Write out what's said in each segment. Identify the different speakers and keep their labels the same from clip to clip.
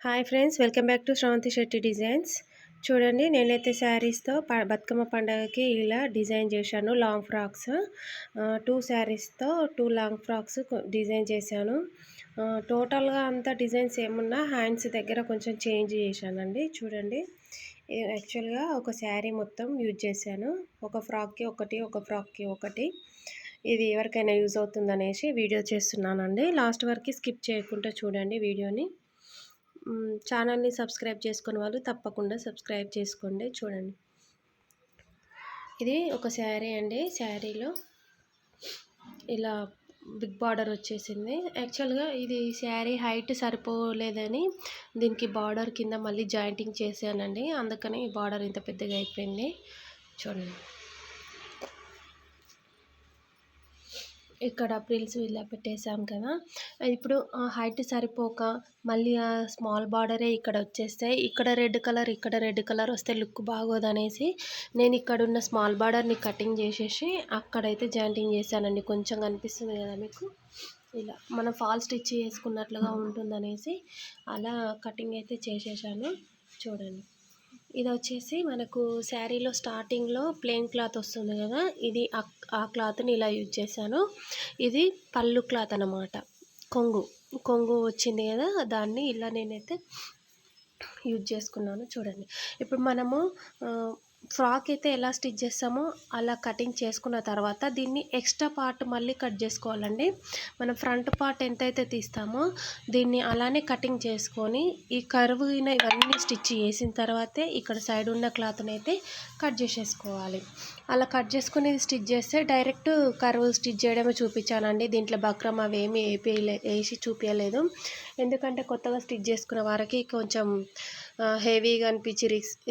Speaker 1: Hi friends, welcome back to Sravanthi Shetty designs. చూడండి, నేనైతే శారీస్తో బతుకమ్మ పండగకి ఇలా డిజైన్ చేశాను. Long frocks 2 శారీస్తో 2 long frocks design చేశాను. టోటల్గా అంతా డిజైన్స్ ఏమున్నా హ్యాండ్స్ దగ్గర కొంచెం చేంజ్ చేశానండి. చూడండి, యాక్చువల్గా ఒక శారీ మొత్తం యూజ్ చేశాను. ఒక ఫ్రాక్కి ఒకటి, ఒక ఫ్రాక్కి ఒకటి. ఇది ఎవరికైనా యూజ్ అవుతుందనేసి వీడియో చేస్తున్నానండి. లాస్ట్ వరకు స్కిప్ చేయకుండా చూడండి వీడియోని. ఛానల్ని సబ్స్క్రైబ్ చేసుకునే వాళ్ళు తప్పకుండా సబ్స్క్రైబ్ చేసుకోండి. చూడండి, ఇది ఒక శారీ అండి. శారీలో ఇలా బిగ్ బార్డర్ వచ్చేసింది. యాక్చువల్గా ఇది శారీ హైట్ సరిపోలేదని దీనికి బార్డర్ కింద మళ్ళీ జాయింటింగ్ చేశానండి. అందుకని ఈ బార్డర్ ఇంత పెద్దగా అయిపోయింది. చూడండి, ఇక్కడ ప్రిల్స్ ఇలా పెట్టేసాం కదా. ఇప్పుడు హైట్ సరిపోక మళ్ళీ ఆ స్మాల్ బార్డరే ఇక్కడ వచ్చేస్తాయి. ఇక్కడ రెడ్ కలర్, ఇక్కడ రెడ్ కలర్ వస్తే లుక్ బాగోదనేసి నేను ఇక్కడున్న స్మాల్ బార్డర్ని కటింగ్ చేసేసి అక్కడైతే జాయింటింగ్ చేశానండి. కొంచెం కనిపిస్తుంది కదా మీకు, ఇలా మనం ఫాల్ స్టిచ్ చేసుకున్నట్లుగా ఉంటుందనేసి అలా కటింగ్ అయితే చేసేసాను. చూడండి, ఇది వచ్చేసి మనకు శారీలో స్టార్టింగ్లో ప్లెయిన్ క్లాత్ వస్తుంది కదా, ఇది ఆ క్లాత్ని ఇలా యూజ్ చేశాను. ఇది పళ్ళు క్లాత్ అన్నమాట. కొంగు వచ్చింది కదా, దాన్ని ఇలా నేనైతే యూజ్ చేసుకున్నాను. చూడండి, ఇప్పుడు మనము ఫ్రాక్ అయితే ఎలా స్టిచ్ చేస్తామో అలా కటింగ్ చేసుకున్న తర్వాత దీన్ని ఎక్స్ట్రా పార్ట్ మళ్ళీ కట్ చేసుకోవాలండి. మనం ఫ్రంట్ పార్ట్ ఎంతైతే తీస్తామో దీన్ని అలానే కటింగ్ చేసుకొని ఈ కర్వ్ ఇవన్నీ స్టిచ్ చేసిన తర్వాతే ఇక్కడ సైడ్ ఉన్న క్లాత్ని అయితే కట్ చేసేసుకోవాలి. అలా కట్ చేసుకుని స్టిచ్ చేస్తే డైరెక్ట్ కర్వ్ స్టిచ్ చేయడమే చూపించానండి. దీంట్లో బక్రమ్ అవి ఏమి వేసి చూపించలేదు. ఎందుకంటే కొత్తగా స్టిచ్ చేసుకున్న వారికి కొంచెం హెవీగా అనిపించి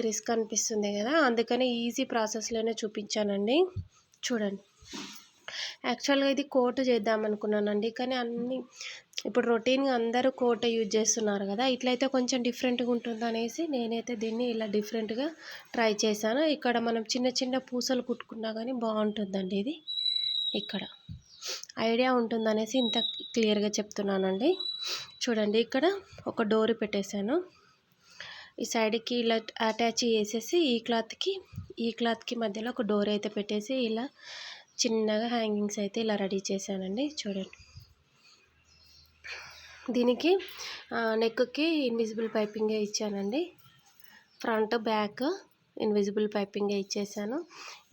Speaker 1: రిస్క్ అనిపిస్తుంది కదా, అందుకని ఈజీ ప్రాసెస్లోనే చూపించానండి. చూడండి, యాక్చువల్గా ఇది కోట్ చేద్దాం అనుకున్నానండి, కానీ అన్నీ ఇప్పుడు రొటీన్గా అందరూ కోట్ యూజ్ చేస్తున్నారు కదా, ఇట్లయితే కొంచెం డిఫరెంట్గా ఉంటుంది అనేసి నేనైతే దీన్ని ఇలా డిఫరెంట్గా ట్రై చేశాను. ఇక్కడ మనం చిన్న చిన్న పూసలు కుట్టుకున్నా కానీ బాగుంటుందండి. ఇది ఇక్కడ ఐడియా ఉంటుందనేసి ఇంత క్లియర్గా చెప్తున్నానండి. చూడండి, ఇక్కడ ఒక డోర్ పెట్టేశాను. ఈ సైడ్కి ఇలా అటాచ్ చేసేసి ఈ క్లాత్కి మధ్యలో ఒక డోర్ అయితే పెట్టేసి ఇలా చిన్నగా హ్యాంగింగ్స్ అయితే ఇలా రెడీ చేశానండి. చూడండి, దీనికి నెక్కి ఇన్విజిబుల్ పైపింగే ఇచ్చానండి. ఫ్రంట్ బ్యాక్ ఇన్విజిబుల్ పైపింగే ఇచ్చేసాను.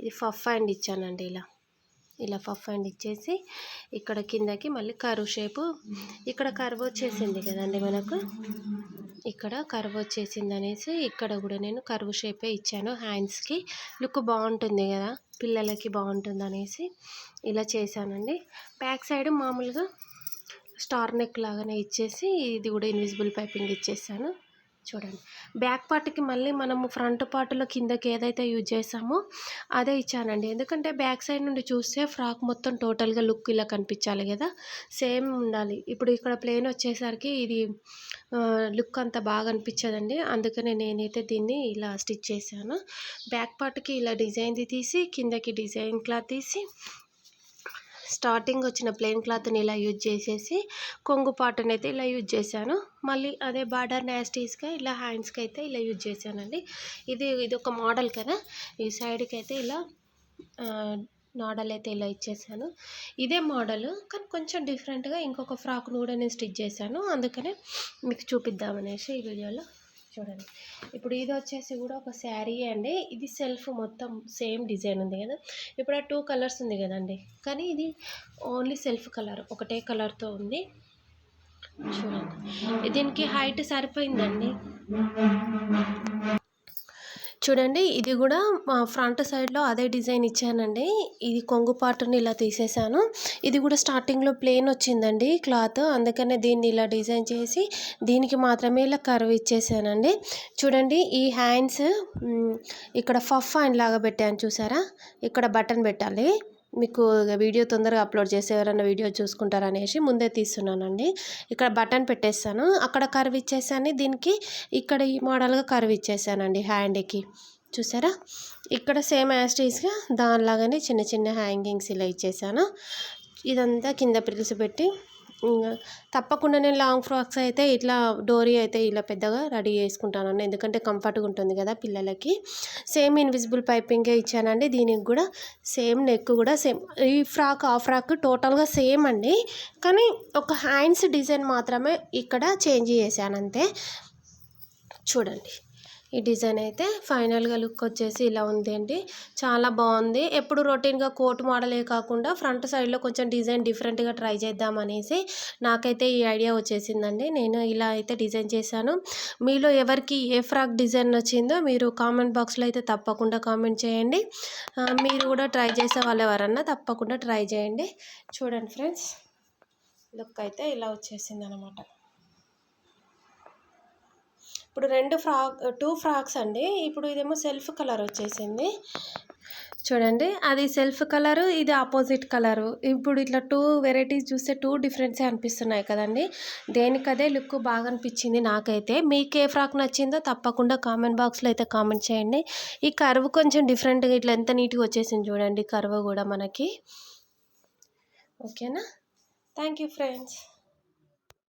Speaker 1: ఇది పఫ్ హ్యాండ్ ఇచ్చానండి. ఇలా పఫ్ హ్యాండ్ ఇచ్చేసి ఇక్కడ కిందకి మళ్ళీ కర్వ్ షేపు, ఇక్కడ కర్వ్ వచ్చేసింది కదండి మనకు, ఇక్కడ కర్వ్ వచ్చేసింది అనేసి ఇక్కడ కూడా నేను కర్వ్ షేపే ఇచ్చాను. హ్యాండ్స్కి లుక్ బాగుంటుంది కదా, పిల్లలకి బాగుంటుంది అనేసి ఇలా చేశానండి. బ్యాక్ సైడ్ మామూలుగా స్టార్ నెక్ లాగానే ఇచ్చేసి ఇది కూడా ఇన్విజిబుల్ పైపింగ్ ఇచ్చేసాను. చూడండి, బ్యాక్ పార్ట్కి మళ్ళీ మనము ఫ్రంట్ పార్ట్లో కిందకి ఏదైతే యూజ్ చేసామో అదే ఇచ్చానండి. ఎందుకంటే బ్యాక్ సైడ్ నుండి చూస్తే ఫ్రాక్ మొత్తం టోటల్గా లుక్ ఇలా కనిపించాలి కదా, సేమ్ ఉండాలి. ఇప్పుడు ఇక్కడ ప్లెయిన్ వచ్చేసరికి ఇది లుక్ అంత బాగా అనిపించదండి, అందుకనే నేనైతే దీన్ని ఇలా స్టిచ్ చేశాను. బ్యాక్ పార్ట్కి ఇలా డిజైన్ది తీసి కిందకి డిజైన్ క్లాత్ తీసి స్టార్టింగ్ వచ్చిన ప్లెయిన్ క్లాత్ని ఇలా యూజ్ చేసేసి కొంగు పార్ట్ని అయితే ఇలా యూజ్ చేశాను. మళ్ళీ అదే బార్డర్ యాస్టీస్గా ఇలా హ్యాండ్స్కి అయితే ఇలా యూజ్ చేశానండి. ఇది ఒక మోడల్ కదా, ఈ సైడ్కి అయితే ఇలా నాడల్ అయితే ఇలా ఇచ్చేసాను. ఇదే మోడల్ కానీ కొంచెం డిఫరెంట్గా ఇంకొక ఫ్రాక్ను కూడా నేను స్టిచ్ చేశాను, అందుకనే మీకు చూపిద్దామనేసి ఈ వీడియోలో. చూడండి, ఇప్పుడు ఇది వచ్చేసి కూడా ఒక శారీ అండి. ఇది సెల్ఫ్ మొత్తం సేమ్ డిజైన్ ఉంది కదా, ఇప్పుడు 2 కలర్స్ ఉంది కదండి, కానీ ఇది ఓన్లీ సెల్ఫ్ కలర్ ఒకటే కలర్తో ఉంది. చూడండి, దీనికి హైట్ సరిపోయిందండి. చూడండి, ఇది కూడా ఫ్రంట్ సైడ్లో అదే డిజైన్ ఇచ్చానండి. ఇది కొంగు పార్ట్ని ఇలా తీసేసాను. ఇది కూడా స్టార్టింగ్లో ప్లెయిన్ వచ్చిందండి క్లాత్, అందుకనే దీన్ని ఇలా డిజైన్ చేసి దీనికి మాత్రమే ఇలా కర్వ్ ఇచ్చేసానండి. చూడండి, ఈ హ్యాండ్స్ ఇక్కడ పఫ్ హ్యాండ్ లాగా పెట్టాను చూసారా, ఇక్కడ బటన్ పెట్టాలి. మీకు వీడియో తొందరగా అప్లోడ్ చేసి ఎవరైనా వీడియో చూసుకుంటారనేసి ముందే తీస్తున్నానండి. ఇక్కడ బటన్ పెట్టేస్తాను, అక్కడ కర్వ్ ఇచ్చేసాను. దీనికి ఇక్కడ ఈ మోడల్గా కర్వ్ ఇచ్చేసానండి హ్యాండ్కి. చూసారా, ఇక్కడ సేమ్ యాస్టీస్గా దానిలాగానే చిన్న చిన్న హ్యాంగింగ్స్ ఇలా ఇచ్చేసాను. ఇదంతా కింద ప్రిల్స్ పెట్టి తప్పకుండా నేను లాంగ్ ఫ్రాక్స్ అయితే ఇట్లా డోరీ అయితే ఇలా పెద్దగా రెడీ చేసుకుంటానండి, ఎందుకంటే కంఫర్ట్గా ఉంటుంది కదా పిల్లలకి. సేమ్ ఇన్విజిబుల్ పైపింగే ఇచ్చానండి, దీనికి కూడా సేమ్ నెక్ కూడా సేమ్. ఈ ఫ్రాక్ ఆ ఫ్రాక్ టోటల్గా సేమ్ అండి, కానీ ఒక హ్యాండ్స్ డిజైన్ మాత్రమే ఇక్కడ చేంజ్ చేశాను అంతే. చూడండి ఈ డిజైన్ అయితే ఫైనల్గా లుక్ వచ్చేసి ఇలా ఉంది అండి, చాలా బాగుంది. ఎప్పుడు రొటీన్గా కోట్ మోడలే కాకుండా ఫ్రంట్ సైడ్లో కొంచెం డిజైన్ డిఫరెంట్గా ట్రై చేద్దాం అనేసి నాకైతే ఈ ఐడియా వచ్చేసిందండి. నేను ఇలా అయితే డిజైన్ చేశాను. మీలో ఎవరికి ఏ ఫ్రాక్ డిజైన్ నచ్చిందో మీరు కామెంట్ బాక్స్లో అయితే తప్పకుండా కామెంట్ చేయండి. మీరు కూడా ట్రై చేసే వాళ్ళు ఎవరన్నా తప్పకుండా ట్రై చేయండి. చూడండి ఫ్రెండ్స్, లుక్ అయితే ఇలా వచ్చేసింది అనమాట. ఇప్పుడు 2 ఫ్రాక్స్ అండి. ఇప్పుడు ఇదేమో సెల్ఫ్ కలర్ వచ్చేసింది చూడండి, అది సెల్ఫ్ కలరు, ఇది ఆపోజిట్ కలరు. ఇప్పుడు ఇట్లా 2 వెరైటీస్ చూస్తే 2 డిఫరెన్సే అనిపిస్తున్నాయి కదండి. దేనికదే లుక్ బాగా అనిపించింది నాకైతే. మీకు ఏ ఫ్రాక్ నచ్చిందో తప్పకుండా కామెంట్ బాక్స్లో అయితే కామెంట్ చేయండి. ఈ కర్వ్ కొంచెం డిఫరెంట్గా ఇట్లా ఎంత నీట్గా వచ్చేసింది చూడండి, కర్వ్ కూడా మనకి. ఓకేనా? Thank you friends.